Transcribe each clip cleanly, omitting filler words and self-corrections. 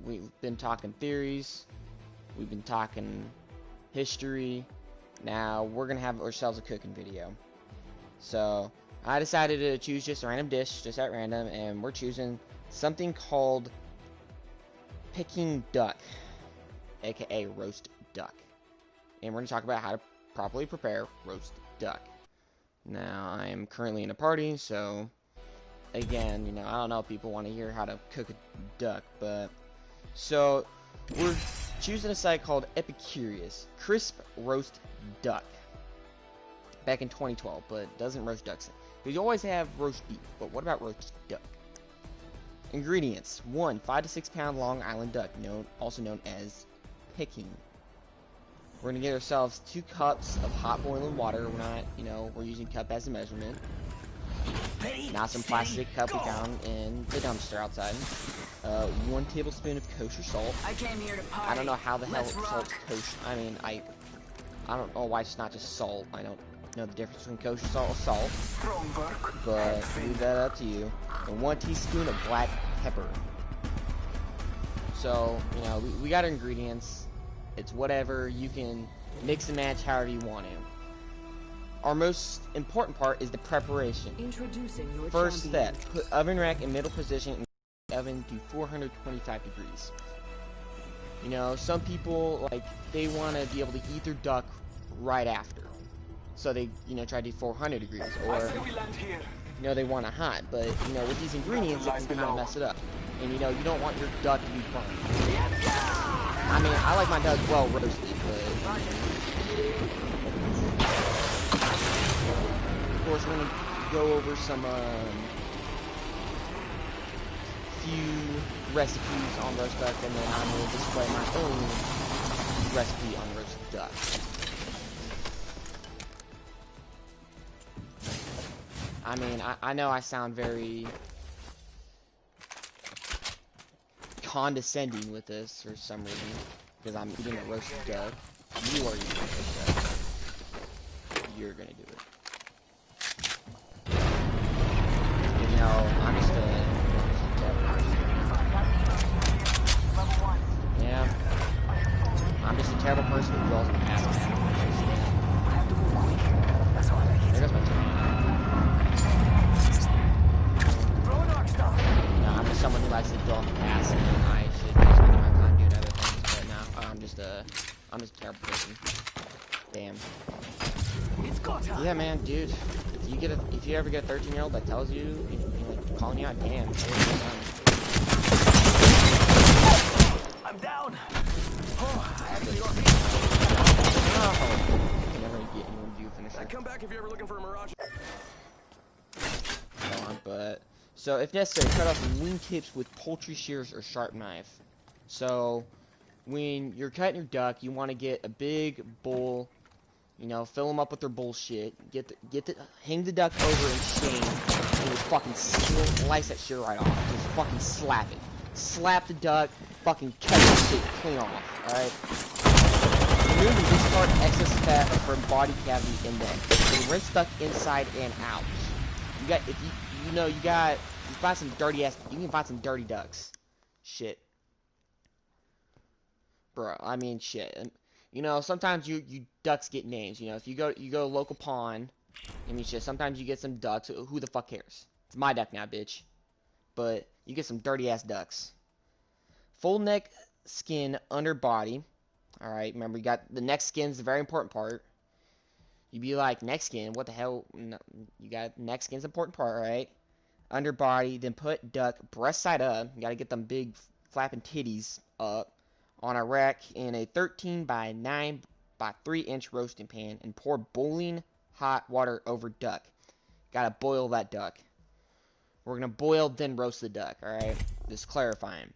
We've been talking theories, we've been talking history. Now we're gonna have ourselves a cooking video. So I decided to choose just a random dish, just at random, and we're choosing something called Peking duck, aka roast duck. And we're gonna talk about how to properly prepare roast duck. Now I am currently in a party, so again, I don't know if people want to hear how to cook a duck, but so we're choosing a site called Epicurious Crisp Roast Duck back in 2012, but doesn't roast ducks. You always have roast beef, but what about roast duck? Ingredients: 1 5 to 6 pound Long Island duck, also known as Peking. We're gonna get ourselves 2 cups of hot boiling water. We're using cup as a measurement. Not some plastic cup we found in the dumpster outside. 1 tablespoon of kosher salt. I came here to party. I don't know how the hell salt's kosher. I don't know why it's not just salt. I don't know the difference between kosher salt and salt. But leave that up to you. And 1 teaspoon of black pepper. So, we got our ingredients. It's whatever. You can mix and match however you want to. Our most important part is the preparation. Introducing your First champion. step, put oven rack in middle position and oven to 425 degrees. Some people, they want to be able to eat their duck right after. So they, try to do 400 degrees. Or, they want it hot. But, with these ingredients, it can kind of mess it up. And, you don't want your duck to be burned. I like my duck well roasted, but of course, we're going to go over some few recipes on roast duck, and then I'm going to display my own recipe on roast duck. I know I sound very condescending with this for some reason, because I'm eating a roasted duck. You are eating a roasted duck. You're going to do it. I'm just I'm just a terrible person who rolls my ass. There goes my turn. No, I'm just someone who likes to dwell in the past, and I should just spend my time doing other things, but no, I'm just a terrible person. Damn. Yeah, man, dude. If you ever get a 13-year-old that tells you, calling you out, damn. I'm down. You never get anyone view finisher. I come back if you're ever looking for a Mirage. But so if necessary, cut off some wing tips with poultry shears or sharp knife. So when you're cutting your duck, you want to get a big bowl. Fill them up with their bullshit. Hang the duck over and shame, and just fucking slice that shit right off. Just fucking slap it. Slap the duck. Fucking cut that shit clean off. All right. Remove and discard excess fat from body cavity and neck. And rinse duck inside and out. You find some dirty ass. You can find some dirty ducks. Shit. Bro, shit. Sometimes you ducks get names. If you go to a local pond, shit, sometimes you get some ducks. Who the fuck cares? It's my duck now, bitch. But you get some dirty ass ducks. Full neck skin under body. All right, remember you got the neck skin's the very important part. You'd be like, neck skin, what the hell? No, you got neck skin's the important part, right? Under body, then put duck breast side up. You gotta get them big flapping titties up on a rack in a 13 by 9 by 3 inch roasting pan and pour boiling hot water over duck. Gotta boil that duck. We're gonna boil then roast the duck, alright? Just clarifying.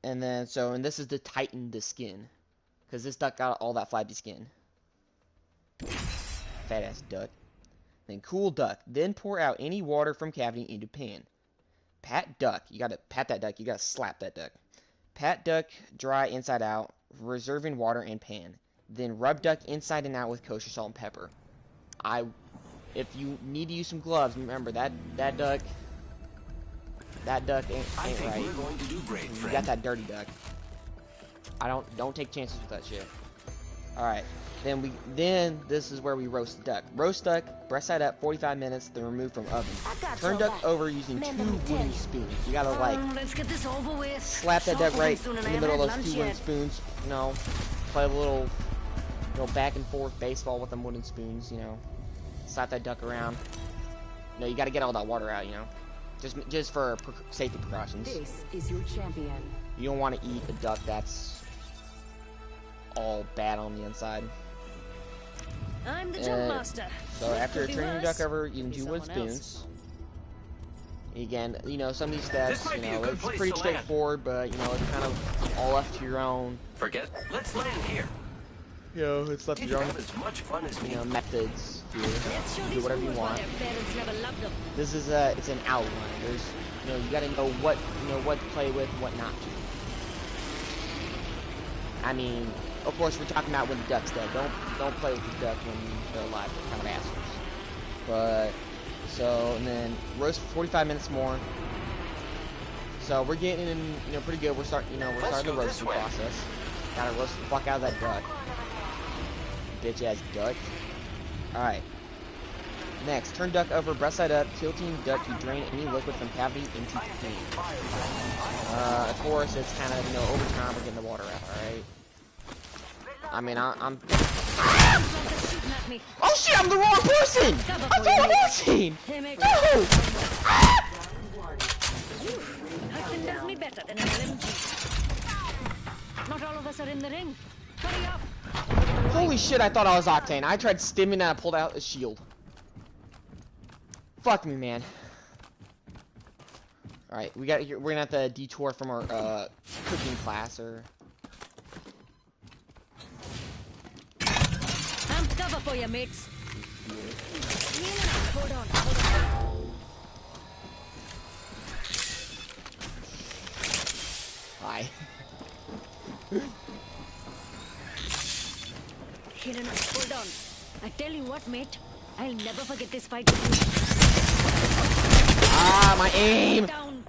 And this is to tighten the skin. Because this duck got all that flabby skin. Fat ass duck. Then cool duck. Then pour out any water from cavity into pan. Pat duck. You gotta pat that duck. You gotta slap that duck. Pat duck dry inside out, reserving water in pan. Then rub duck inside and out with kosher salt and pepper. If you need to use some gloves, remember that duck That duck ain't I think right. we're going to do great, You friend. got that dirty duck. Don't take chances with that shit. Alright. Then this is where we roast the duck. Roast duck, breast side up, 45 minutes, then remove from oven. Turn duck over using 2 wooden spoons. You gotta like Let's get this over with. slap that duck right Soon in and the I middle haven't of had those 2 lunch wooden yet. spoons. You know, play a little, back and forth baseball with them wooden spoons. You know, slap that duck around. You know, you gotta get all that water out. You know, just for safety precautions. This is your champion. You don't want to eat a duck that's all bad on the inside. I'm the Uh, jump master. So It after could be turning your worse. duck over Could using be 2 wooden someone else. spoons, again, you know, some of these This steps, might you be a know, good it's place pretty to land. straightforward, but you know, it's kind of all left to your own. Forget. Let's land here. You know, it's left to Did you your own, have as much fun as you me? know, methods here. Let's show Do these whatever you fools why want. their parents never loved them. This is it's an outline. There's, you know, you gotta know what to play with and what not to. I mean, of course, we're talking about when the duck's dead. Don't play with the duck when they're alive. They're kind of assholes. But so, and then roast for 45 minutes more. So we're getting in, you know, pretty good. We're starting the go this roasting way. process. Gotta roast the fuck out of that duck. Bitch ass duck. All right. Next, turn duck over, breast side up, tilting duck to drain any liquid from cavity into pan. Of course, it's kind of, you know, over time we're getting the water out. All right. I mean, I'm. Something's shooting at me. Oh shit! I'm the wrong person. I'm the wrong person. Hey, mate. No! Nothing does me better than an LMG. Not all of us are in the ring. Hurry up. Holy shit! I thought I was Octane. I tried stimming and I pulled out a shield. Fuck me, man. All right, we're gonna have to detour from our cooking class or. I'm cover for you, mates. Hold on. Hi. Here enough. Hold on. I tell you what, mate. I'll never forget this fight with you. Ah, my aim. Down.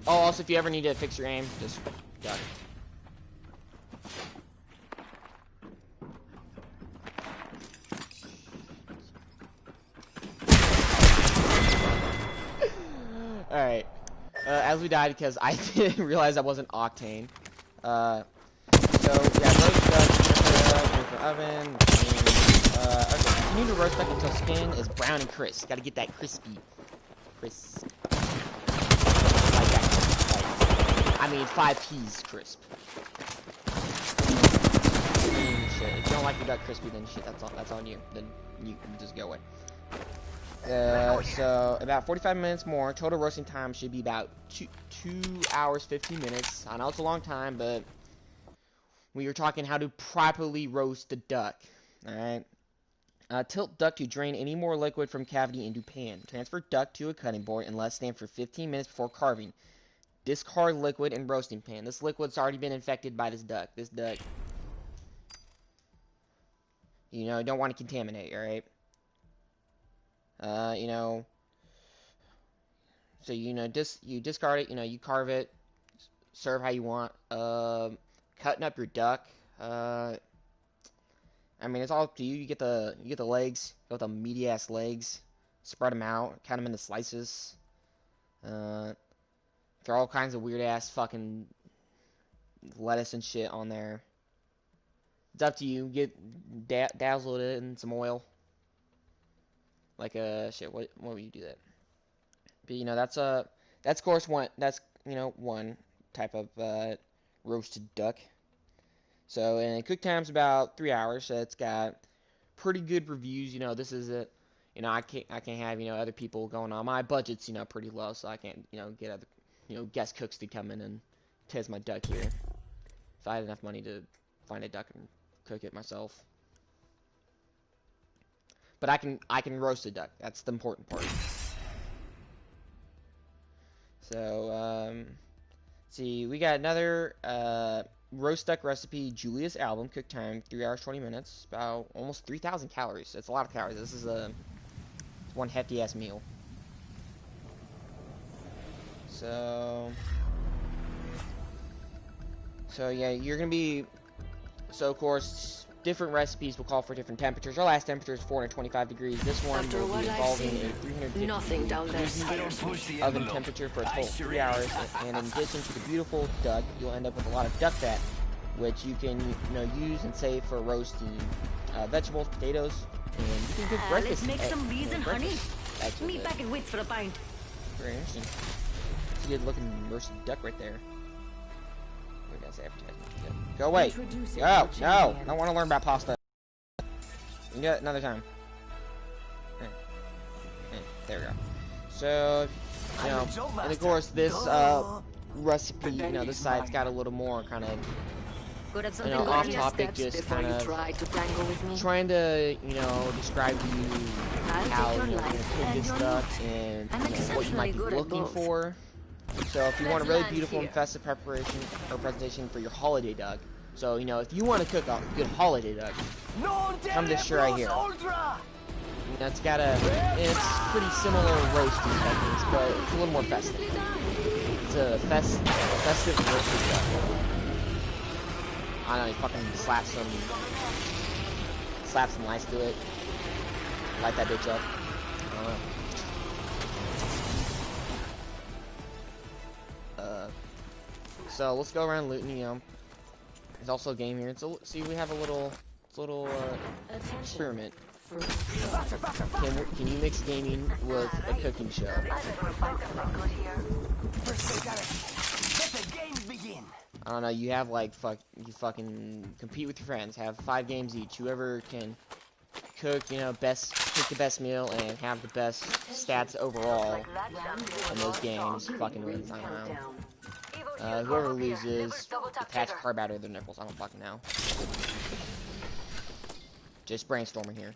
Oh, also, if you ever need to fix your aim, just got it. Alright. As we died because I didn't realize I wasn't Octane. So, yeah, roast duck, in the oven. Okay, continue to roast duck until skin is brown and crisp. Gotta get that crispy. Crisp. Like that. Like, I mean, 5 P's crisp. Shit. If you don't like your duck crispy, then shit, that's on you. Then you can just go away. So about 45 minutes more. Total roasting time should be about 2 hours 15 minutes. I know it's a long time, but we are talking how to properly roast the duck. All right. Tilt duck to drain any more liquid from cavity into pan. Transfer duck to a cutting board and let stand for 15 minutes before carving. Discard liquid in roasting pan. This liquid's already been infected by this duck. This duck, you know, don't want to contaminate. All right. You know, so you know, you discard it. You know, you carve it, serve how you want. Cutting up your duck. I mean, it's all up to you. You get the legs, go with the meaty ass legs. Spread them out, cut them into slices. Throw all kinds of weird ass fucking lettuce and shit on there. It's up to you. Get dazzle it in some oil. Like shit. What would you do that? But you know, that's of course one. That's, you know, one type of roasted duck. So, and cook time's about 3 hours. So it's got pretty good reviews. You know, this is it. You know, I can't have, you know, other people going on. My budget's, you know, pretty low, so I can't, you know, get other, you know, guest cooks to come in and test my duck here. If I had enough money to find a duck and cook it myself. But I can roast a duck. That's the important part. So, see, we got another roast duck recipe, Julia's album, cook time 3 hours 20 minutes, about almost 3,000 calories. It's a lot of calories. This is one hefty ass meal. So yeah, you're gonna be. So of course, different recipes will call for different temperatures. Our last temperature is 425 degrees. This one After will what be I've involving seen, a 350 nothing down there I don't scares push me. the oven envelope. temperature for a I total of sure 3 am. hours. And in addition to the beautiful duck, you'll end up with a lot of duck fat, which you can use and save for roasting vegetables, potatoes, and you can cook breakfast. Let's make some bees and honey. breakfast, actually. Meat packet wits for a pint. Very interesting. It's a good looking roasted duck right there. What did I say? Advertisement. Yeah. Go away. Introducing Go. our No. I champion. don't want to learn about pasta. We can do it another time. There we go. So, you know, and of course this recipe, this side's got a little more kind of, Could have you something know, off glorious topic, steps just before kind you of try to tangle with me. trying to, describe to you I'll how take your you're life cook and this your stuff loot. and I'm what you exceptionally might be good at looking both. for. So if you want a Let's really land beautiful and here. festive preparation or presentation for your holiday duck, so if you want to cook a good holiday duck, come this shirt right here. It's got it's pretty similar roasting techniques, but it's a little more festive. It's a festive roasted duck. I don't know, you fucking slap some lights to it. Light that bitch up. I don't know. So let's go around looting, There's also a game here. See, we have a little experiment. Can you mix gaming with a cooking show? I don't know. You have you fucking compete with your friends. Have 5 games each. Whoever can cook, cook the best meal and have the best stats overall in those games fucking wins. I don't know. Whoever loses attach a car battery to their nipples. I don't fucking know. Just brainstorming here.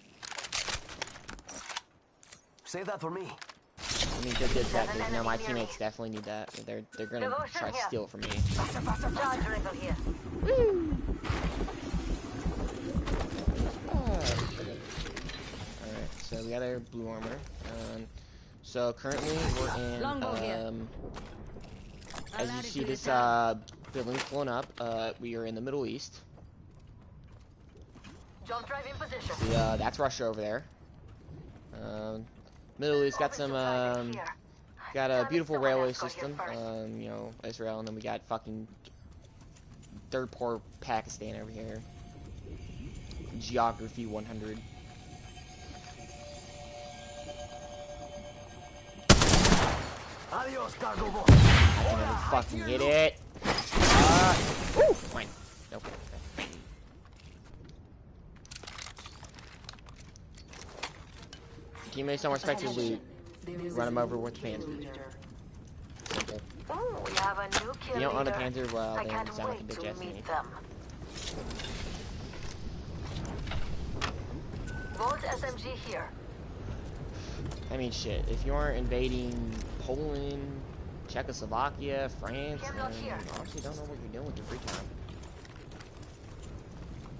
Save that for me. I mean, good that, because my teammates definitely need that. They're gonna try to steal it from me. Woo! Alright, so we got our blue armor. So currently we're in, as you see this building blown up, we are in the Middle East. See, that's Russia over there. Middle East got some, got a beautiful railway system, Israel, and then we got fucking third port Pakistan over here. Geography 100. Adios, cargo boy. Fucking hit it. Woo! Fine. Nope. Teammates don't respect your loot. Run them over with the Panzer. Simple. Oh, we have a new If you don't own a Panzer, well, then you sound like a bitch ass to me. Volt SMG here. I mean, shit. If you aren't invading Poland, Czechoslovakia, France, then you honestly don't know what you're doing with your free time.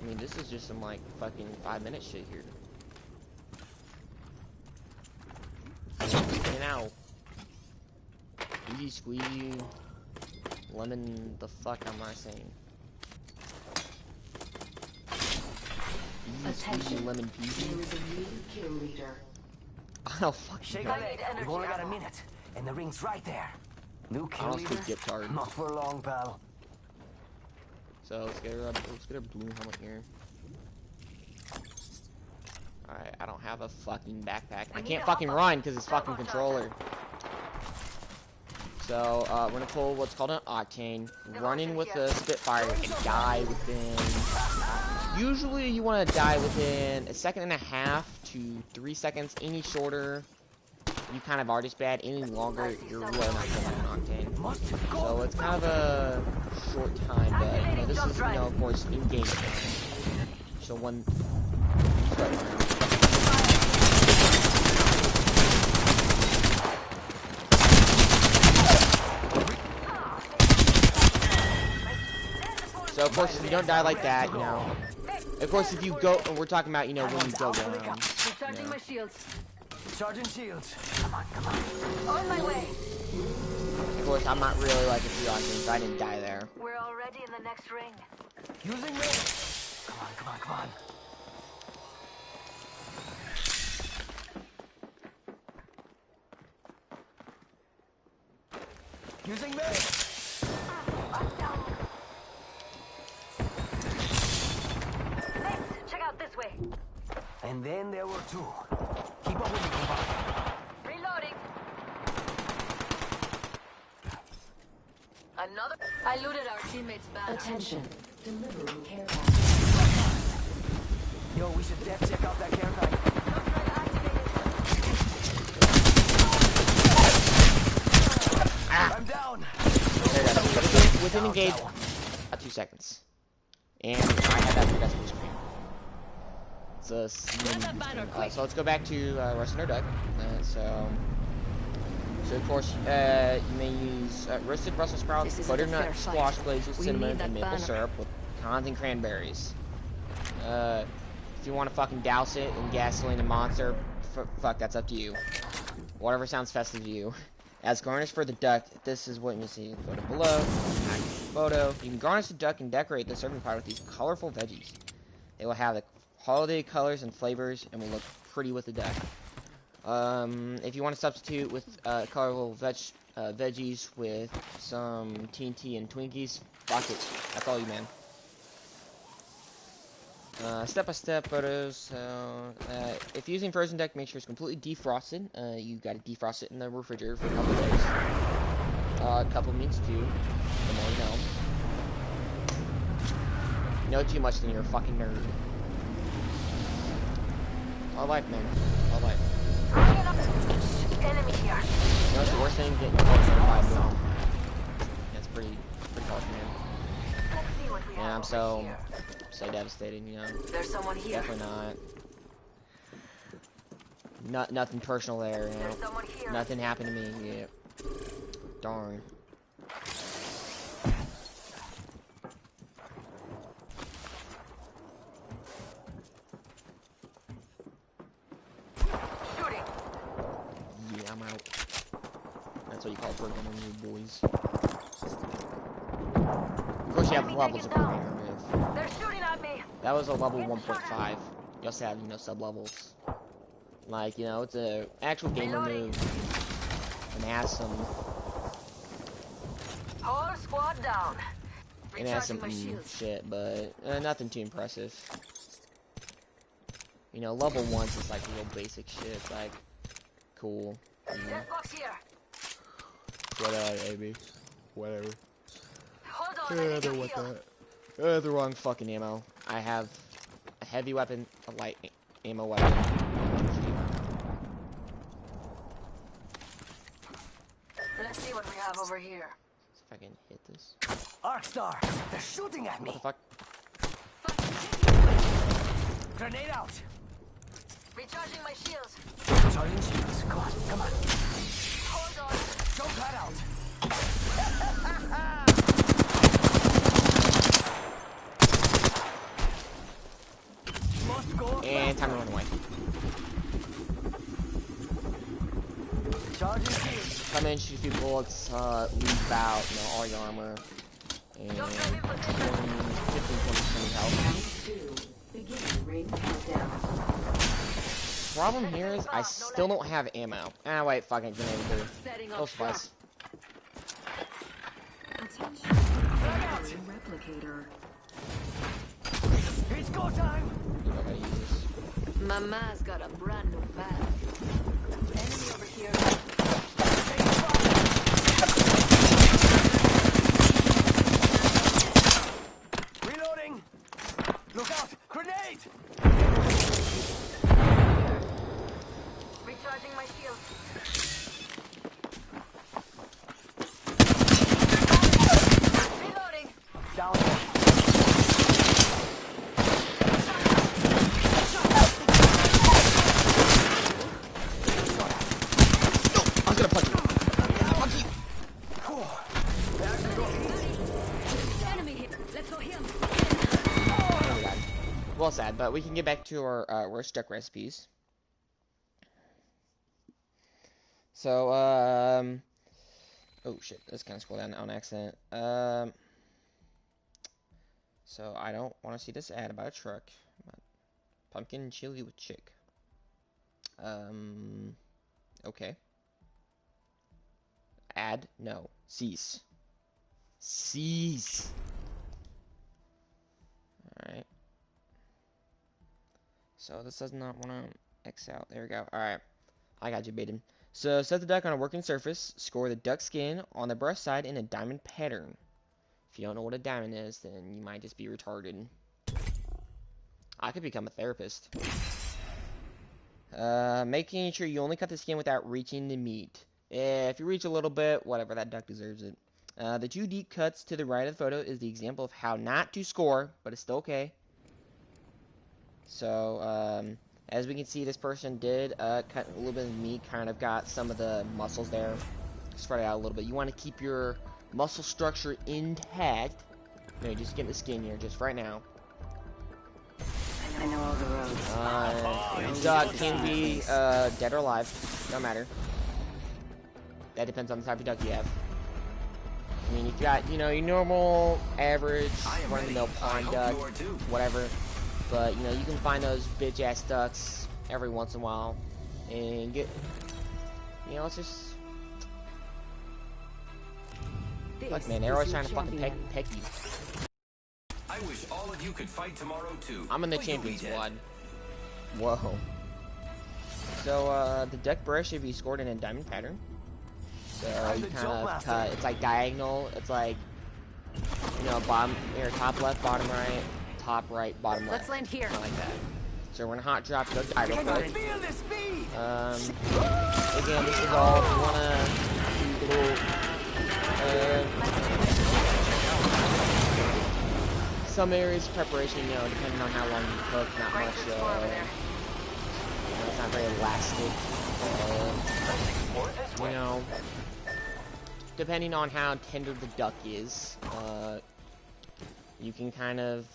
I mean, this is just some, fucking 5-minute shit here. You know. Easy squeeze. Lemon, the fuck am I saying? Easy squeeze, lemon peasy. I don't fucking Shake know. a leg. We've only got a minute, and the ring's right there. New I kill don't speak leader? guitar. Not for long, pal. So let's get a blue helmet here. Alright, I don't have a fucking backpack. I can't fucking run because it's fucking controller. So, we're gonna pull what's called an Octane. Running with the Spitfire and die within... Usually you want to die within 1.5 seconds to 3 seconds. Any shorter, you kind of are just bad. Any longer, you're really not killing an Octane. So it's kind of a short time, but this is, of course, in-game time. So when... So of course, if you don't die like that, of course, if you go, we're talking about, when you go down. Recharging my shields. Charging shields. On my way. Of course, I'm not really like a few things, so I didn't die there. We're already in the next ring. Using me. Come on, come on, come on. Using me. I'm down. Next, check out this way. And then there were two. Keep up with me, compadre. Reloading. Another. I looted our teammates' banner. Attention. Delivering care package. Yo, we should def check out that care package. Don't try to activate it. I'm down. There it goes. Within engage, 2 seconds. And I have that for decimal screen. It's a so let's go back to roasting our duck. So of course, you may use roasted Brussels sprouts, butternut squash glazed with cinnamon and maple syrup with cons and cranberries. If you want to fucking douse it in gasoline and monster, fuck, that's up to you. Whatever sounds festive to you. As garnish for the duck, this is what you see. Go to below, photo. You can garnish the duck and decorate the serving pot with these colorful veggies. They will have the holiday colors and flavors and will look pretty with the duck. If you want to substitute with colorful veggies with some TNT and Twinkies, fuck it. That's all you, man. Step-by-step photos. If using frozen duck, make sure it's completely defrosted. You gotta defrost it in the refrigerator for a couple days. A couple means 2. The more you know. You know too much, then you're a fucking nerd. All life, man. All life. Enemy here. You know what's the worst thing? Getting your head certified, boom. That's pretty harsh, man. Let's see what we have And I'm over so here. devastated, you know. There's someone here. Definitely not. Nothing personal there, you know. There's someone here. Nothing happened to me. Yeah. Darn. Shooting. Yeah, I'm out. That's what you call programming, you boys. Of course, you have levels of programming move. They're shooting at me. That was a level 1.5. You also have, you know, sub levels. Like, you know, it's a actual gamer move. And it has some. Whole squad down. It has some Recharging my shields. shit, but nothing too impressive. You know, level 1's just like real basic shit. It's like cool. You know? Death box here. Whatever, AB. Whatever. Hold on. I need to heal. The wrong fucking ammo. I have a heavy weapon, a light ammo weapon. Let's see what we have over here. See if I can hit this. Arcstar, they're shooting at me. What the fuck? Grenade out. Recharging my shields. Charging shields. Come on, come on. Hold on. Jump that out. Must go. And time to run away. Charging shields. Come in, shoot a few bullets, leave out, you know, all your armor. And 15, 20% health. Round 2. Beginning ring countdown. Problem here is I still don't have ammo. Ah, wait, fucking grenade through. Setting It'll up shop. suffice. Attention. Entering replicator. It's go time. You know how to use this. Mama's got a brand new bag. Enemy over here. Reloading. Look out. Grenade. Recharging my shield. Reloading. Down. I'm gonna punch you. Punch you. Enemy hit. Let's go here. Oh my god. Well sad, but we can get back to our roast duck recipes. So, Oh shit, this kind of scrolled down on accident. So I don't want to see this ad about a truck. Pumpkin chili with chick. Okay. Ad? No. Cease. Cease. Alright. So this does not want to X out. There we go. Alright. I got you, Baden. So set the duck on a working surface. Score the duck skin on the brush side in a diamond pattern. If you don't know what a diamond is, then you might just be retarded. I could become a therapist. Making sure you only cut the skin without reaching the meat. If you reach a little bit, whatever, that duck deserves it. The 2 deep cuts to the right of the photo is the example of how not to score, but it's still okay. So, as we can see, this person did cut a little bit of the meat, kind of got some of the muscles there. Spread it out a little bit. You want to keep your muscle structure intact. No, just get the skin here, just right now. I know all the roads. Duck can be dead or alive, don't matter. That depends on the type of duck you have. I mean, if you got, you know, your normal, average, run-of-the-mill pond duck, whatever. But, you know, you can find those bitch-ass ducks every once in a while. And get, you know, it's just... Look, man, they're always trying to fucking peck you. I wish all of you could fight tomorrow too. I'm in the champion squad. Whoa. So, the duck brush should be scored in a diamond pattern. So, you kind of cut, it's like diagonal, it's like, you know, bottom, or top left, bottom right, top right, bottom left. Let's land here. Kind of like that. So, we're gonna hot drop, go die real quick. Feel the speed. Again, this is all, if you wanna do little, some areas of preparation, you know, depending on how long you cook, not much, you know, it's not very elastic, you know, depending on how tender the duck is, you can kind of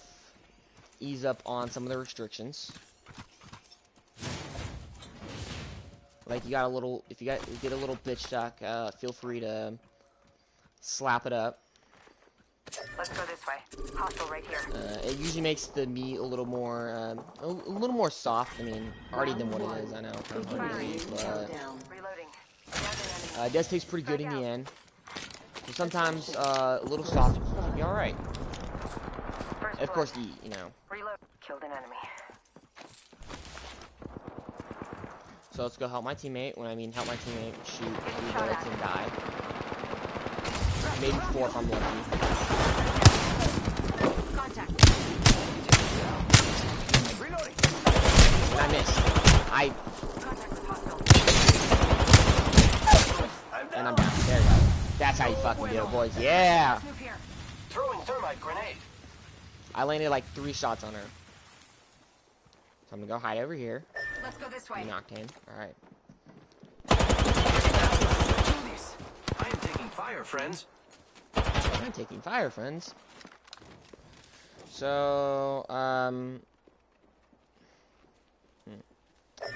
ease up on some of the restrictions. Like, you got a little, if you get a little bitch duck, feel free to slap it up. Let's go this way. Hostile right here. It usually makes the meat a little more soft. I mean, already than what it is. I know, kind of hungry, but Reloading. it does taste pretty good in the end. So sometimes a little soft can be all right. Of course, you know. Reload. Killed an enemy. So let's go help my teammate. When I mean help my teammate, shoot 3 bullets and die. Maybe 4 if I'm lucky. Contact. Reloading. And I missed. Contact with hostile. And I'm down. There we go. That's how you fucking do it, boys. Yeah! Move here. Throwing thermite grenade. I landed like 3 shots on her. So I'm gonna go hide over here. Let's go this way. Octane. Alright. Do this. I am taking fire, friends. I'm taking fire, friends. So,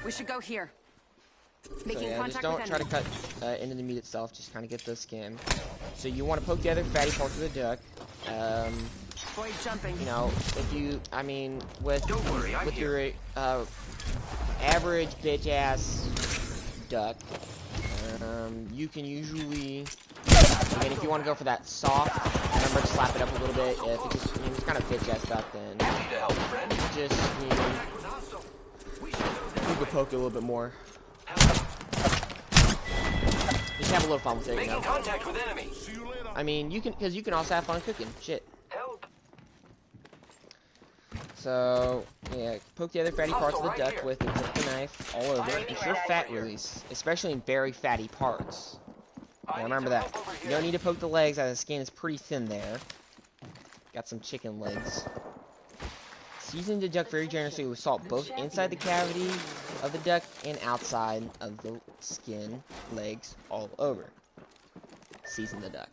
We should go here. so Making yeah, just contact don't with try enemy. to cut into the meat itself. Just kind of get the skin. So you want to poke the other fatty parts of the duck. Avoid jumping. You know, if you, I mean, with Don't worry, I'm with here. your average bitch ass duck, you can usually, again, if you want to go for that soft, remember to slap it up a little bit. If it's just, it's kind of bitch ass duck, then Need to help, friend. just you can poke it a little bit more. Just have a little fun with it, you Making know. contact with enemy. I mean, you can, because you can also have fun cooking. Shit. Help. So, yeah, poke the other fatty parts of the Hostile right duck here. with the knife all over. Ensure fat release, especially in very fatty parts. Yeah, remember that. You don't need to poke the legs, as the skin is pretty thin there. Got some chicken legs. Season the duck very generously with salt, both inside the cavity of the duck and outside of the skin, legs, all over. Season the duck.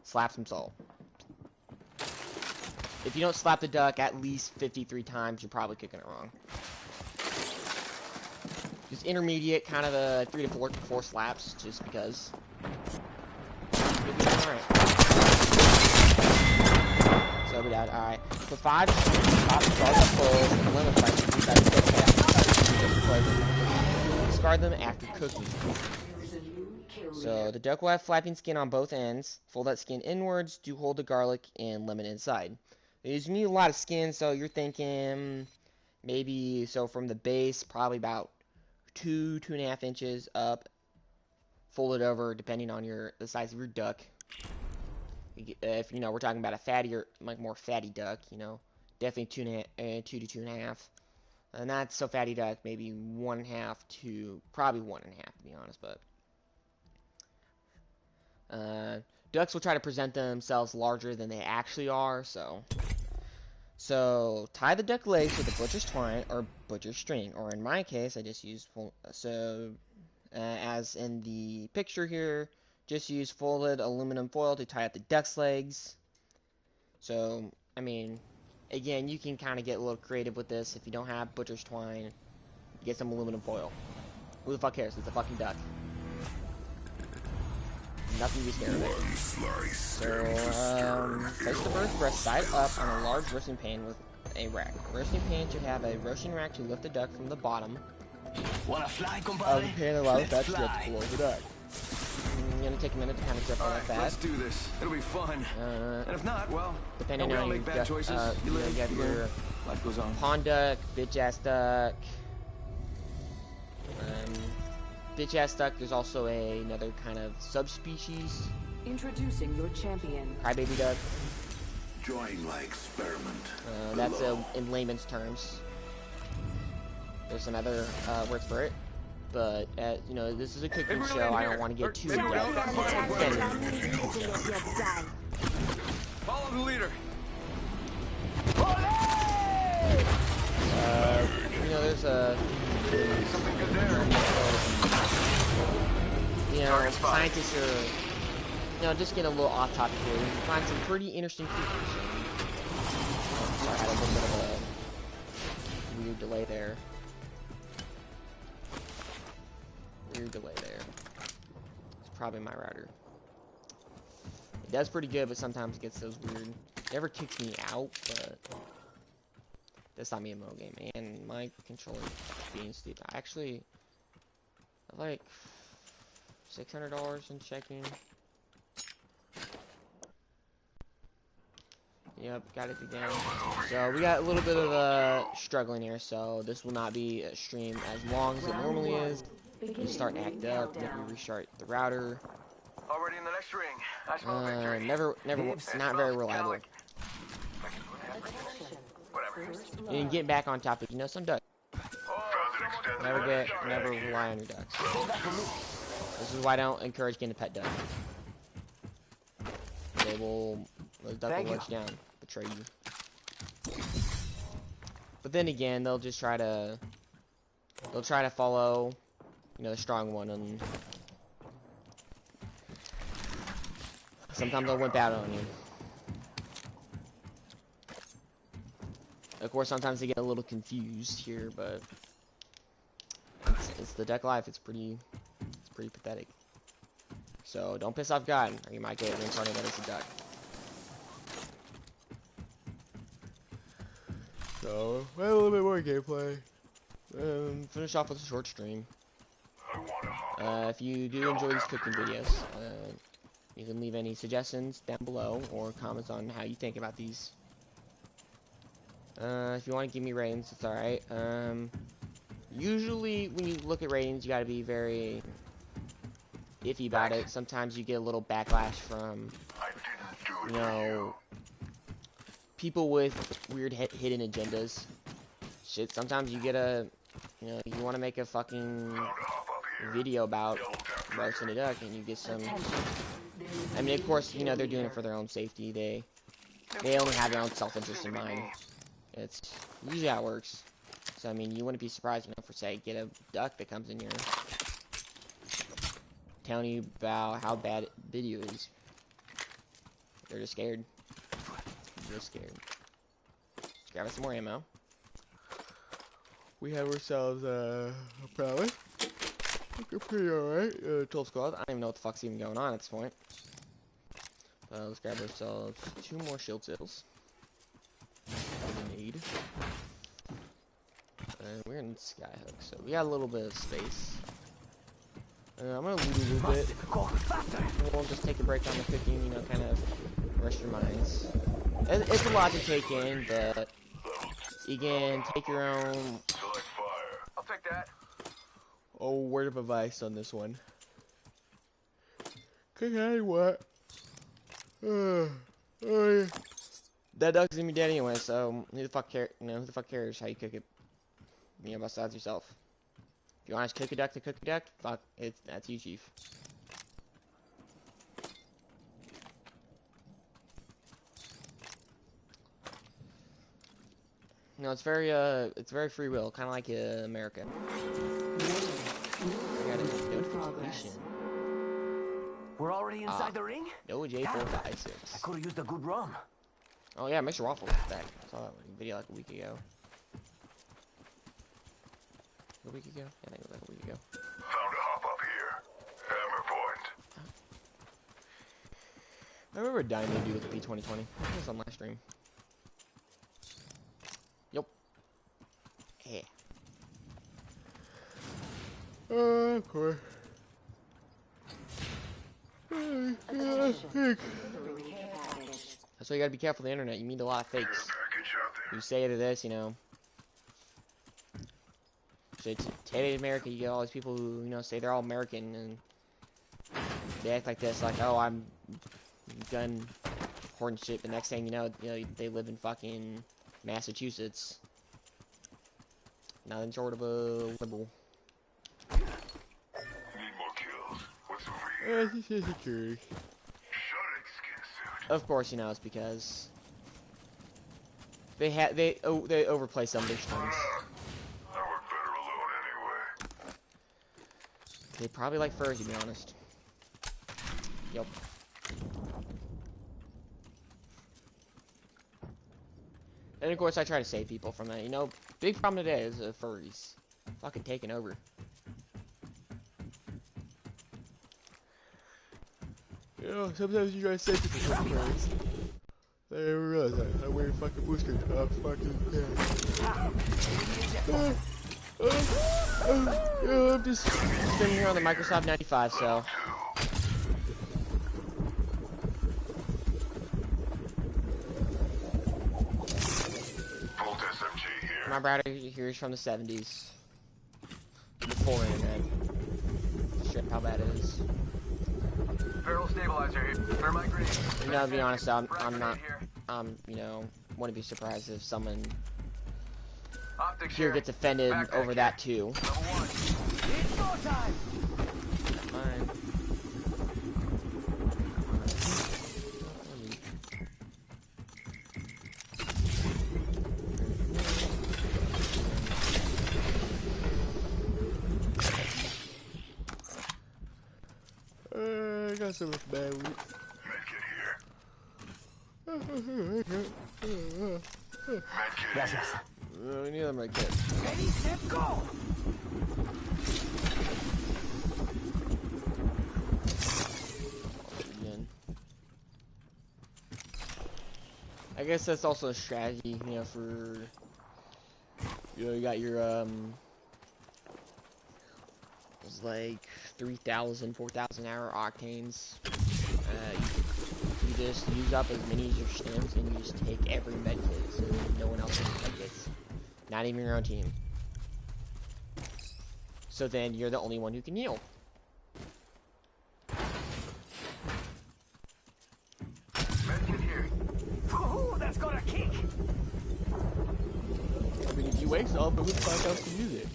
Slap some salt. If you don't slap the duck at least 53 times, you're probably cooking it wrong. Just intermediate, kind of a 3 to 4 slaps, just because. Alright. So we got, alright. So 5 top stars full and lemon spice. We got to discard them after cooking. So the duck will have flapping skin on both ends. Fold that skin inwards. Do hold the garlic and lemon inside. You need a lot of skin, so you're thinking maybe, so from the base, probably about 2.5 inches up. Fold it over, depending on the size of your duck. If you know we're talking about a fattier, like more fatty duck, you know, definitely 2 to 2.5. And not so fatty duck, maybe 1.5 to probably 1.5 to be honest. But ducks will try to present themselves larger than they actually are. So tie the duck legs with a butcher's twine or butcher's string, or in my case, I just use as in the picture here. Just use folded aluminum foil to tie up the duck's legs. So, I mean, again, you can kind of get a little creative with this. If you don't have butcher's twine, get some aluminum foil. Who the fuck cares? It's a fucking duck. Nothing to be scared of it. So, place the bird's breast side up on a large roasting pan with a rack. The roasting pan should have a roasting rack to lift the duck from the bottom Wanna fly, of the compadre? pan and allow the duck to Let's get fly. below the duck. I'm gonna take a minute to kind of grip on that fast. Let's do this. It'll be fun. And if not, well, Depending we all on make your bad duck, choices. you live, have you your learn. Life goes on. pond duck, bitch ass duck. Bitch ass duck. There's also another kind of subspecies. Introducing your champion. Crybaby duck. Join my experiment. That's in layman's terms. There's some other words for it, but you know, this is a cooking show. I don't want to get too in depth. Follow the leader. You know, there's Something good there. you know, scientists are, you know, just getting a little off topic here. You find some pretty interesting creatures. Sorry, I had a little bit of a weird delay there. It's probably my router. It does pretty good, but sometimes it gets those weird. It never kicks me out, but that's not me in Mo game. And my controller being stupid. I actually have like $600 in checking. Yep, got it again. So we got a little bit of struggling here, so this will not be a stream as long as it normally is. We start to act up, then we restart the router. Already in the next ring. I smell victory. Not very reliable. Whatever. You can get back on topic. You know, some ducks. Never rely on your ducks. This is why I don't encourage getting a pet duck. The duck will let you down, betray you. But then again, they'll try to follow, you know, the strong one, and sometimes they'll wimp out on you. Of course, sometimes they get a little confused here, but it's the duck life. It's pretty pathetic. So don't piss off God, or you might get reincarnated as a duck. So, a little bit more gameplay. Finish off with a short stream. If you do enjoy these cooking videos, you can leave any suggestions down below or comments on how you think about these. If you want to give me ratings, it's alright. Usually when you look at ratings, you gotta be very iffy about it. Sometimes you get a little backlash from, you know, people with weird hidden agendas. Shit, sometimes you get you know, you want to make a fucking video about roasting a duck, and you get some. I mean, of course, you know, they're doing it for their own safety. They only have their own self-interest in mind. It's usually how it works. So I mean, you wouldn't be surprised, you know, for say get a duck that comes in here telling you about how bad video is. They're just scared. Just scared. Let's grab us some more ammo. We have ourselves probably looking pretty alright. 12 squad. I don't even know what the fuck's even going on at this point. Let's grab ourselves 2 more shield cells. We need. And we're in Skyhook, so we got a little bit of space. I'm gonna loot a little bit. We'll just take a break on the cooking, you know, kind of rest your minds. It's a lot to take in, but you can take your own. I'll take that. Oh, word of advice on this one. Okay, what? That dog's gonna be dead anyway, so who the fuck cares? You know, who the fuck cares how you cook it? You know, besides yourself. If you want to cook a duck to cook a duck, fuck, that's you, chief. No, it's very free will, kind of like America. I got a notification. We're already inside the ring? No, J456. I could have used a good rum. Oh yeah, Mr. Waffle is back. I saw that video like a week ago. A week ago? Yeah, I think it was like a week ago. Found a hop up here. Hammer point. I remember dying to do with the P2020. It was on last stream. Yup. Yeah. Of course. That's why you gotta be careful of the internet. You meet a lot of fakes. Package out there. You say to this, you know. So today in America, you get all these people who, you know, say they're all American and they act like this, like, oh, I'm gun horn shit. The next thing you know, they live in fucking Massachusetts. Nothing short of a liberal. Need more kills. What's over here? Shutting skin suit. Of course, you know, it's because they overplay some of their strings. I work better alone anyway. They probably like furs, to be honest. Yep. And of course, I try to save people from that. You know, big problem today is furries fucking taking over. You know, sometimes you guys say people from furries. They never realize that. I wear fucking booster tops, fucking you know, I'm just sitting here on the Microsoft 95, so. Bolt SMG here. My brother here is from the 70s. Before internet. Shit, how bad it is. Barrel stabilizer here. Thermite grenade. You know, to be honest, I'm Frag not, grenade here. you know, wouldn't be surprised if someone Optics here gets offended Backpack over here. that too. Level 1. It's go time! Fine. I got some bad loot. Medkit here. Medkit. Gracias. We need them right there. Ready, set, go! Again. I guess that's also a strategy, you know, for, you know, you got your, it was like 3,000, 4,000 hour octanes. You just use up as many as your stims and you just take every medkit so no one else has medkits. Not even your own team. So then you're the only one who can heal. Medkit here. Ooh, that's got a kick! I mean, if he wakes up, who the fuck else can use it?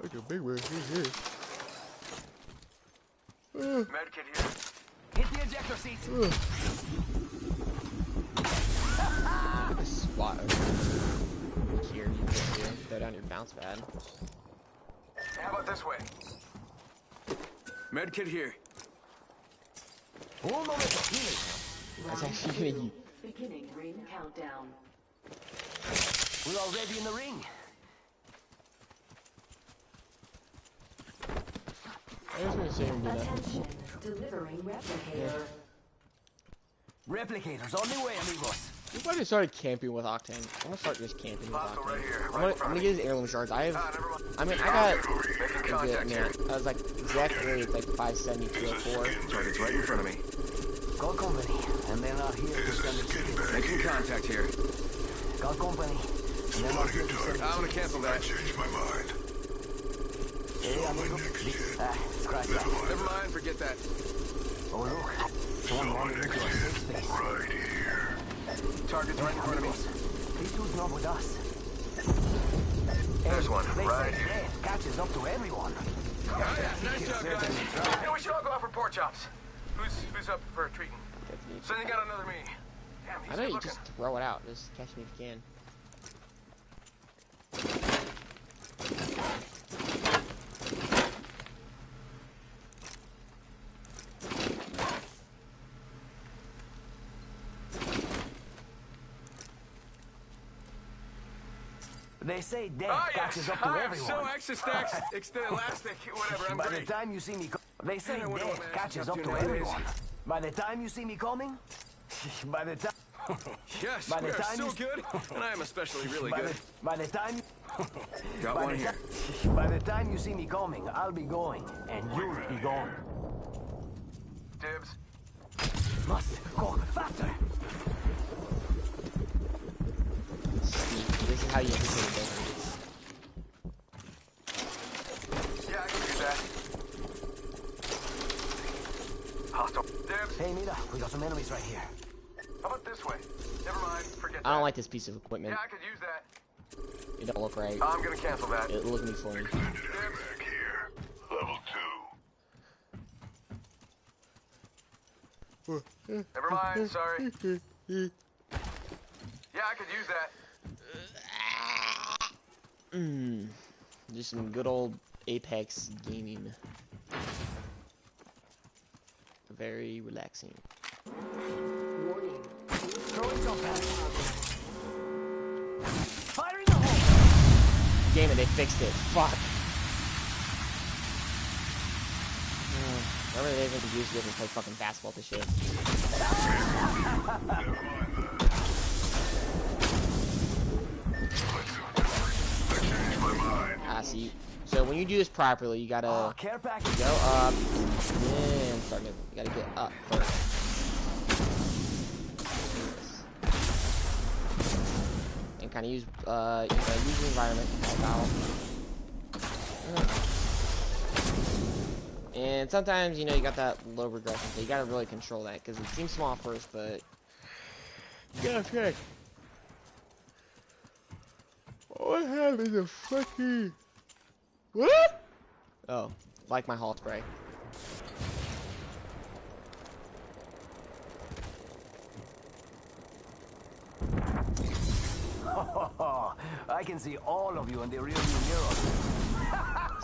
That's a big word. Medkit here. Hit the ejector seat! Look at this spot over here. You can throw down your bounce pad. How about this way? Medkit here. Un momento, healing! That's actually gonna Beginning ring countdown. We're already in the ring. I was gonna say we do that. Attention, delivering replicator. Replicators on the way, amigos. We might have started camping with Octane. I'm gonna start just camping with Hostile right Octane. here. I'm gonna get his heirloom shards. I have. Never mind. I mean, I got. Making Good, contact man. here. I was like exactly like 570, 204. Target's right in front of me. Got company, and they're not here to send the chickens. Making contact here. Got company, and they're not here to send the I'm gonna cancel that. Changed my mind. Hey, amigo. Scratch that. Never mind, forget that. Oh, look. Someone wandered into our safe space. Right here. Target's right in front of me. These dudes not with us. There's one, They right say here. death catches up to everyone. Oh, yeah, nice job, guys. Yeah, we should all go out for pork chops. Who's up for treating? Sending out another me. Damn, he's I know good you looking. just throw it out. Just catch me if you can. They say death Oh, yes. catches up to I am everyone. so extra stacks, extra elastic, whatever, I'm By the great. time you see me, they say I wonder what death my ass catches is up up to to nowadays. everyone. By the time you see me coming, by the time, Yes, By the we are time so you- good, and I am especially really by good. the time, Got by one the here. by the time you see me coming, I'll be going, and you'll be gone. Dibs. Must go faster. This is how you infiltrate a building. Yeah, I can do that. Hostile. Dibs. Hey, Mira, we got some enemies right here. How about this way? Never mind, forget that. I don't like this piece of equipment. Yeah, I could use that. It don't look right. I'm gonna cancel that. It look me funny. Back here. Level 2. Never mind, sorry. Yeah, I could use that. Just some good old Apex gaming. Very relaxing. Warning. Throwing jump pads. Fire in the hole. Damn it, they fixed it. Fuck. Remember they even used it and play fucking basketball with this shit. See. So when you do this properly, you gotta Oh, care package. go up, then start moving. You gotta get up first. And kind of use, use the environment to help out. And sometimes, you know, you got that low regression, so you gotta really control that, because it seems small first, but you gotta check. What happened to fucking... What? Oh, like my Hall spray. I can see all of you in the rearview mirror.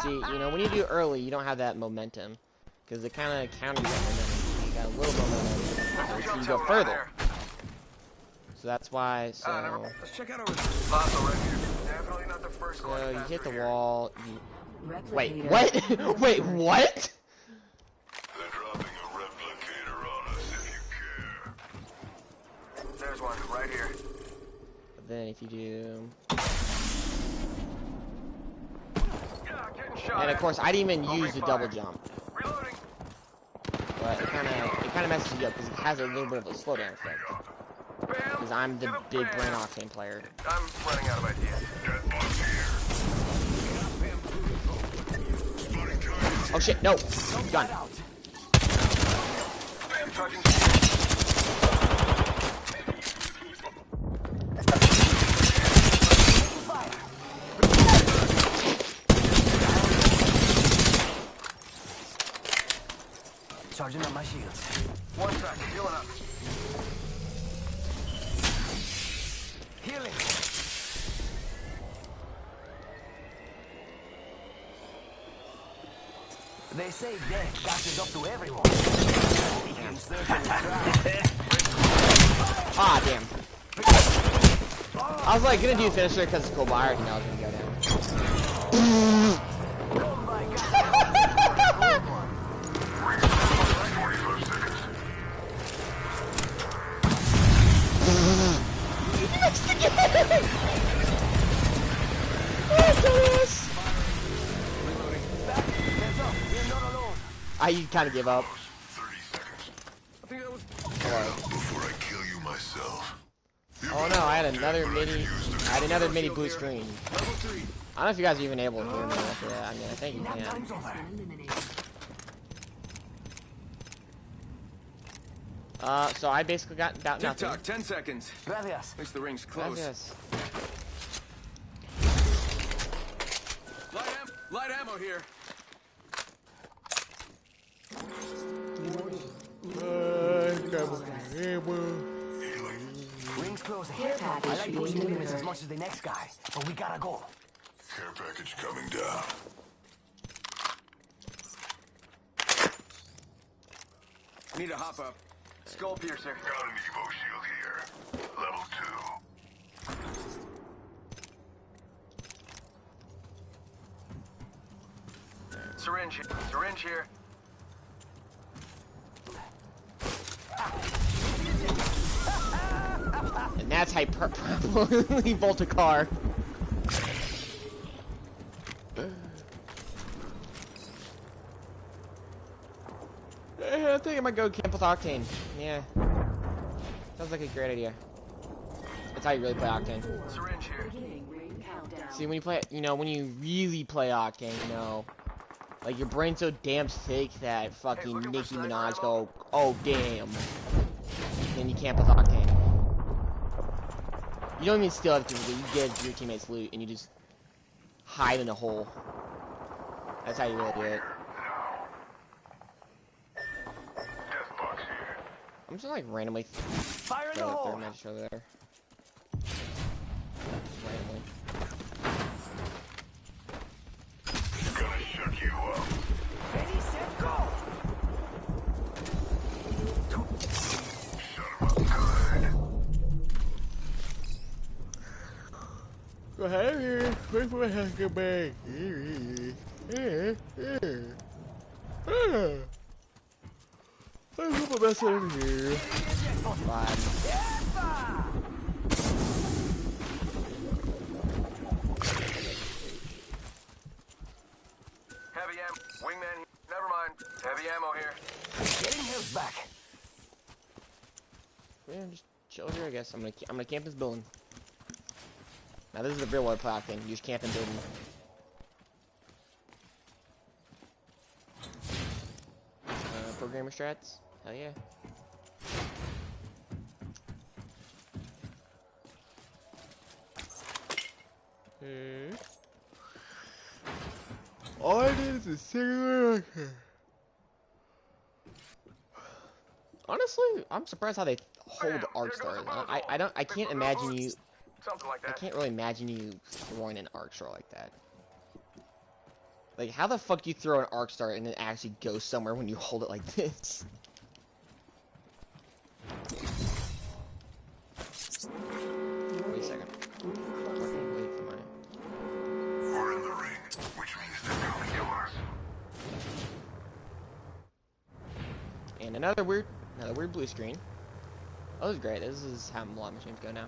See, you know, when you do early, you don't have that momentum, because it kind of counters that momentum. You got a little momentum, so you go further. So that's why. So, Let's check out over there. Hostile right here. Definitely not the first one. so you hit the here. wall. You... Wait, Replicator. what? Wait, what? They're dropping a replicator on us if you care. There's one right here. But then if you do, Yeah, getting shot. and of at. course, I didn't even Opening use the fire. double jump, Reloading. but it kind of messes you up because it has a little bit of a slowdown effect. Bam. Because I'm the to big bam. brain octane player. I'm running out of ideas. Dead box here. Oh shit, no! Gun. Out. Charging. Fire. Charging up my shields. 1 sec. Healing up. Healing. They say death catches up to everyone. We can certainly try. Ah, damn. I was like gonna do finisher because it's cool, but I already know I was gonna go down. Oh my god. 45 seconds. you kind of give up. 30 seconds. I think that was. Before I kill you myself. Oh no, I had another mini blue screen. Level 3. I don't know if you guys are even able to hear me after that. I mean, I think you can. Time's over. So I basically got about Tick nothing. tock, 10 seconds. Gracias. At least the ring's close. Gracias. Light ammo here. Ring's closing. I like pushing the limits as much as the next guy, but we gotta go. Care package coming down. Need a hop up. Skull piercer. Got an Evo shield here. Level 2. Syringe. Syringe here. And that's how you properly bolt a car. I think I might go camp with Octane. Yeah. Sounds like a great idea. That's how you really play Octane. Syringe here. See, when you play, when you really play Octane, like your brain's so damn thick that fucking looking for Nicki sniper Minaj ammo? go, oh damn. Then you camp with Octane. You don't even steal everything, but you get your teammates' loot and you just hide in a hole. That's how you really do it. Death box here. I'm just like randomly Fire in the throw hole. match over there. Just randomly. Gonna shut you up. Ready, set, go. Shut him up good. Go ahead here. Wait for my hand to get back. I put my best over here. Fine. Heavy ammo. Wingman. Never mind. Heavy ammo here. Getting health back. Yeah, just chill here, I guess. I'm gonna camp this building. Now this is the real world plot thing. You just camp in building. Programmer strats. Hell yeah. All I need is a singular. Honestly, I'm surprised how they hold arc stars. I can't imagine you. Something like I that. can't really imagine you throwing an arc star like that. Like, how the fuck do you throw an arc star and then actually go somewhere when you hold it like this? Wait a second. Wait for my... We're in the ring, which means they're coming to us. And another weird blue screen. Oh, this is great. This is how a lot of machines go now.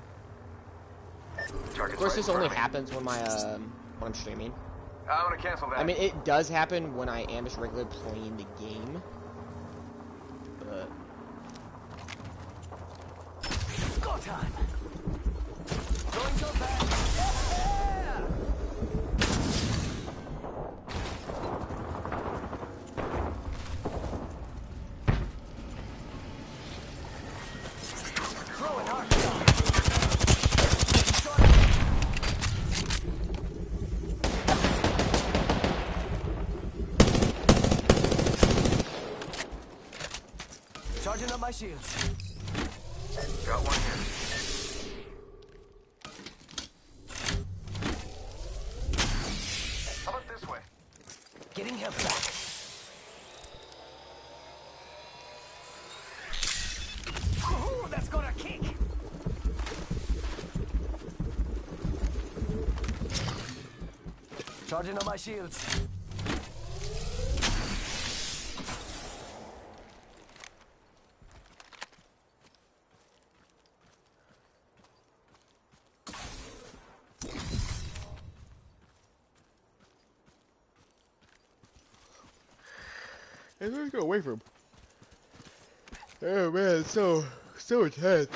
Of course, this only happens when when I'm streaming. I'm gonna cancel that. I mean, it does happen when I am just regularly playing the game. But Go time. Going to back. Yeah! Throw an arc star. Charging up my shields. Got one here. How about this way? Getting health back. Ooh, that's got a kick. Charging on my shields. And let's go away from him. Oh man, so intense.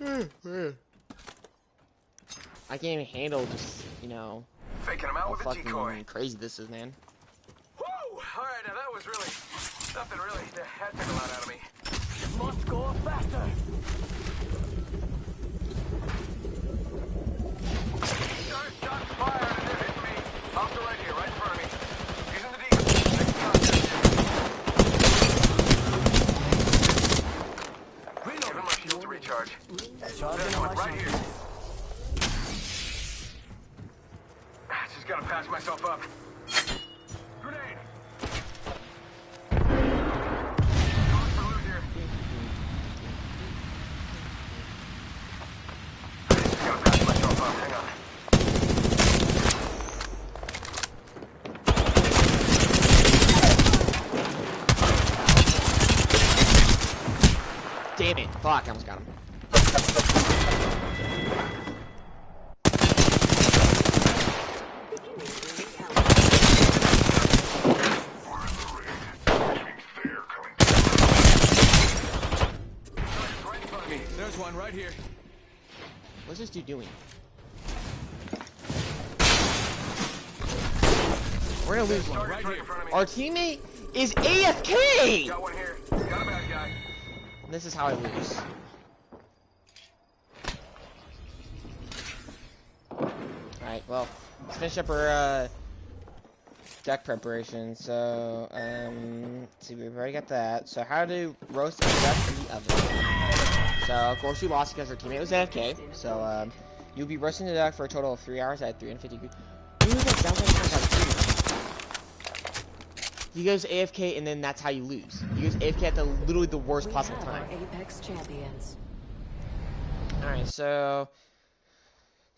Oh, man. I can't even handle just, you know, Faking him out how with a fucking decoy. crazy this is, man. Woo! Alright, now that was really something really. That took a lot out of me. Must go faster. Shots fired and they're hitting me. Hostile right here, right in front of me. Using the decoy. Next contact. Give him my shield to recharge. There's one right here. Just gotta patch myself up. Grenade! Going for loot here. Just gotta patch myself up. Hang on. Damn it. Fuck, I almost got him. There's one right here. What's this dude doing? We're gonna lose one. Right here in front of me. Our teammate is AFK! Got one here. Got a bad guy. This is how I lose. Alright, well, let's finish up our deck preparation. So, let's see, we've already got that. So, how to roast a duck in the oven. So, of course, we lost because our teammate was AFK. So, you'll be roasting the duck for a total of 3 hours at 350 degrees. You goes AFK and then that's how you lose. You goes AFK at literally the worst possible time. Apex champions. Alright, so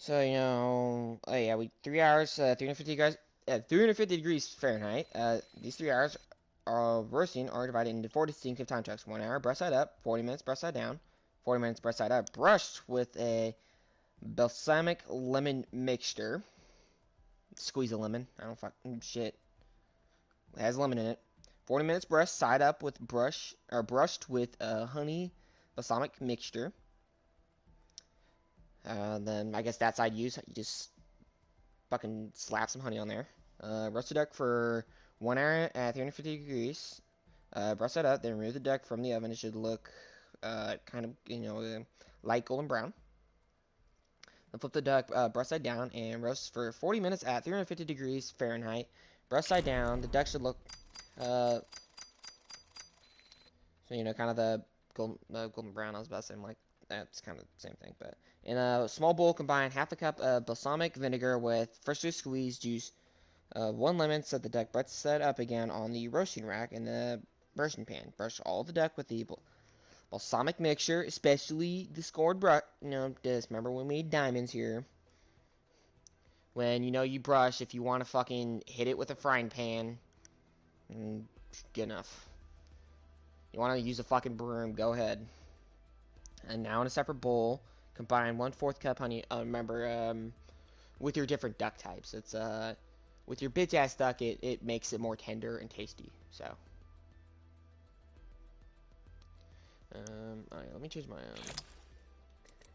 you know, oh yeah, 3 hours, 350 degrees, 350 degrees Fahrenheit. These 3 hours of roasting are divided into 4 distinctive time chunks. 1 hour breast side up, 40 minutes breast side down, 40 minutes breast side up, brushed with a balsamic lemon mixture. Squeeze a lemon. I don't fuck shit. It has lemon in it. 40 minutes breast side up with brushed with honey balsamic mixture. Then I guess that side you just fucking slap some honey on there. Roast the duck for 1 hour at 350 degrees. Breast side up, then remove the duck from the oven. It should look kind of, you know, light golden brown. Then flip the duck breast side down and roast for 40 minutes at 350 degrees Fahrenheit. Breast side down. The duck should look, so you know, kind of the golden brown. I was about to say, like that's kind of the same thing. But in a small bowl, combine half a cup of balsamic vinegar with freshly squeezed juice, 1 lemon. Set the duck breast side up again on the roasting rack in the roasting pan. Brush all the duck with the balsamic mixture, especially the scored brush. You know, just remember we made diamonds here. When, you know, you brush, if you want to fucking hit it with a frying pan, good enough. You want to use a fucking broom, go ahead. And now in a separate bowl, combine 1/4 cup honey, remember, with your different duck types. It's, with your bitch-ass duck, it makes it more tender and tasty, so. Alright, let me change my, do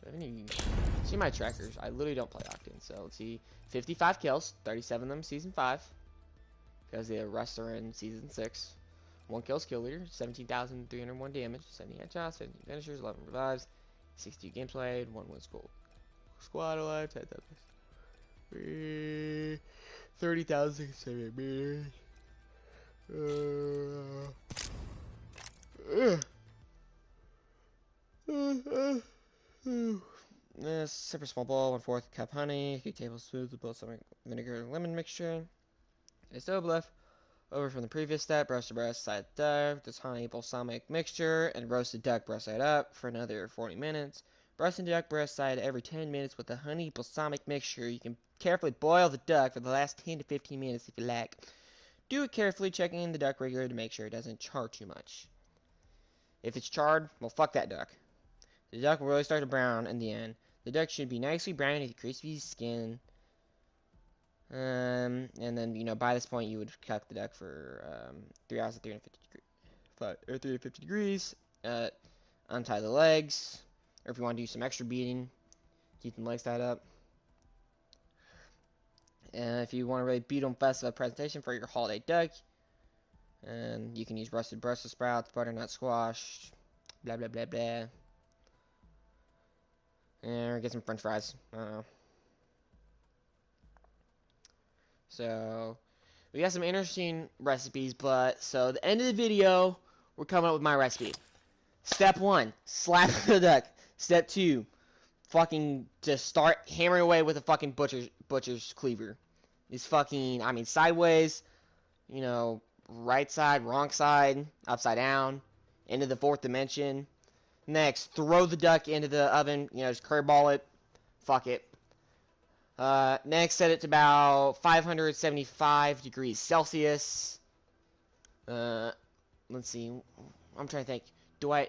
I have any... See my trackers. I literally don't play Octane, so let's see. 55 kills, 37 of them Season 5. Because the rest are in Season 6. 1 kills kill leader, 17,301 damage, 70 headshots, 17 finishers, 11 revives, 62 games played, 1 win school. Squad alive, 10,000. 30,678 meters. Separate small bowl, 1/4 cup honey, 2 tablespoons of balsamic vinegar and lemon mixture. A stove left over from the previous step. Roast the breast side duck, this honey balsamic mixture, and roast the duck breast side up for another 40 minutes. Roasting the duck breast side every 10 minutes with the honey balsamic mixture. You can carefully boil the duck for the last 10 to 15 minutes if you like. Do it carefully, checking the duck regularly to make sure it doesn't char too much. If it's charred, well, fuck that duck. The duck will really start to brown in the end. The duck should be nicely brown with crispy skin. And then, you know, by this point, you would cook the duck for 3 hours at 350 degrees. Untie the legs, or if you want to do some extra beating, keep the legs tied up. And if you want to really beat them fast of a presentation for your holiday duck, and you can use roasted Brussels sprouts, butternut squash, blah blah blah blah. And get some French fries. I don't know. So we got some interesting recipes, but so the end of the video, we're coming up with my recipe. Step 1, slap the duck. Step 2, fucking just start hammering away with a fucking butcher's cleaver. It's fucking, I mean, sideways, you know, right side, wrong side, upside down, into the 4th dimension. Next, throw the duck into the oven, you know, just curveball it. Fuck it. Next, set it to about 575 degrees Celsius. Let's see. I'm trying to think. I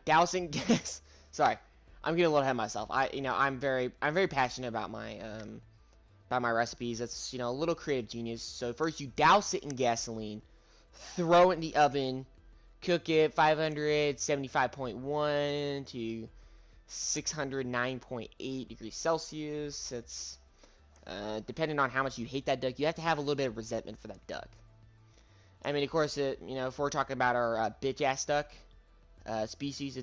douse in gas. Sorry, I'm getting a little ahead of myself. I'm very passionate about my recipes. It's, you know, a little creative genius. So first, you douse it in gasoline, throw it in the oven, cook it 575.1 to 609.8 degrees Celsius. It's depending on how much you hate that duck, you have to have a little bit of resentment for that duck. I mean, of course, you know, if we're talking about our bitch ass duck species, I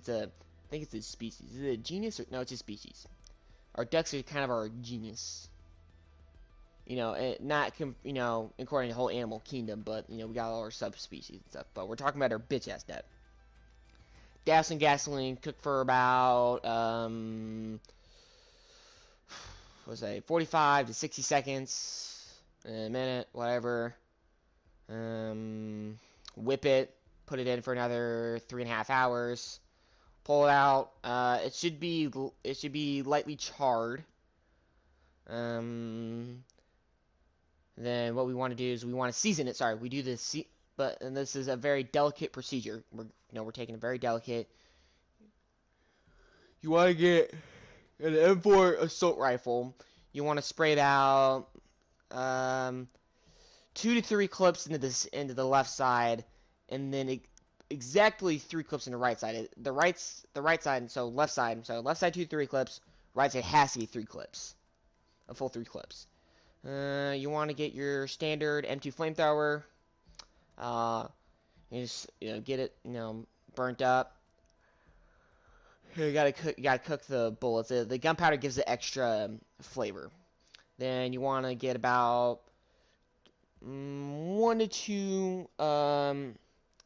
think it's a species. Is it a genus or no? It's a species. Our ducks are kind of our genus. You know, not you know, according to the whole animal kingdom, but you know, we got all our subspecies and stuff. But we're talking about our bitch ass duck. Douse in gasoline, cook for about 45 to 60 seconds, a minute, whatever. Whip it, put it in for another 3.5 hours. Pull it out. It should be lightly charred. Then what we want to do is we want to season it. Sorry, we do this, and this is a very delicate procedure. We're taking a very delicate. You want to get an M4 assault rifle. You want to spray it out 2 to 3 clips into the left side, and then exactly 3 clips in the right side. The right side, so left side 2 to 3 clips. Right side has to be 3 clips, a full 3 clips. You want to get your standard M2 flamethrower. You just, you know, get it, you know, burnt up. You gotta cook the bullets. The gunpowder gives it extra flavor. Then you want to get about 1 to 2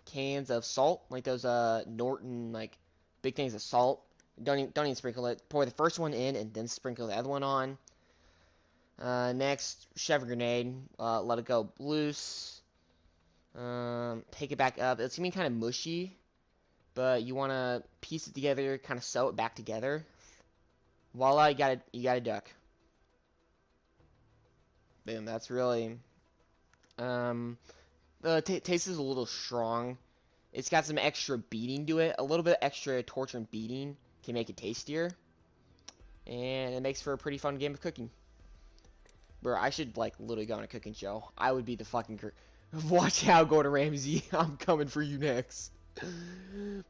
cans of salt, like those Norton like big things of salt. Don't even sprinkle it. Pour the first one in and then sprinkle the other one on. Next, shove a grenade. Let it go loose. Pick it back up. It's gonna be kind of mushy, but you want to piece it together, kind of sew it back together. Voila, you got a duck. Boom. That's really. The taste is a little strong. It's got some extra beating to it. A little bit extra torture and beating can make it tastier, and it makes for a pretty fun game of cooking. Bro, I should like literally go on a cooking show. I would be the fucking. Watch out, Gordon Ramsay. I'm coming for you next.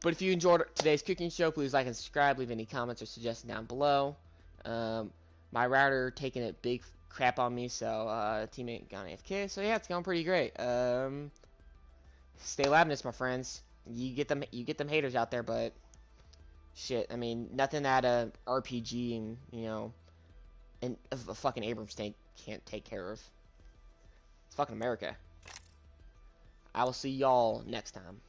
But if you enjoyed today's cooking show, please like and subscribe. Leave any comments or suggestions down below. My router taking a big crap on me, so teammate gone AFK. So yeah, it's going pretty great. Stay labness, my friends. You get them haters out there, but shit. I mean, nothing that a RPG and, you know, and a fucking Abrams tank can't take care of. It's fucking America. I will see y'all next time.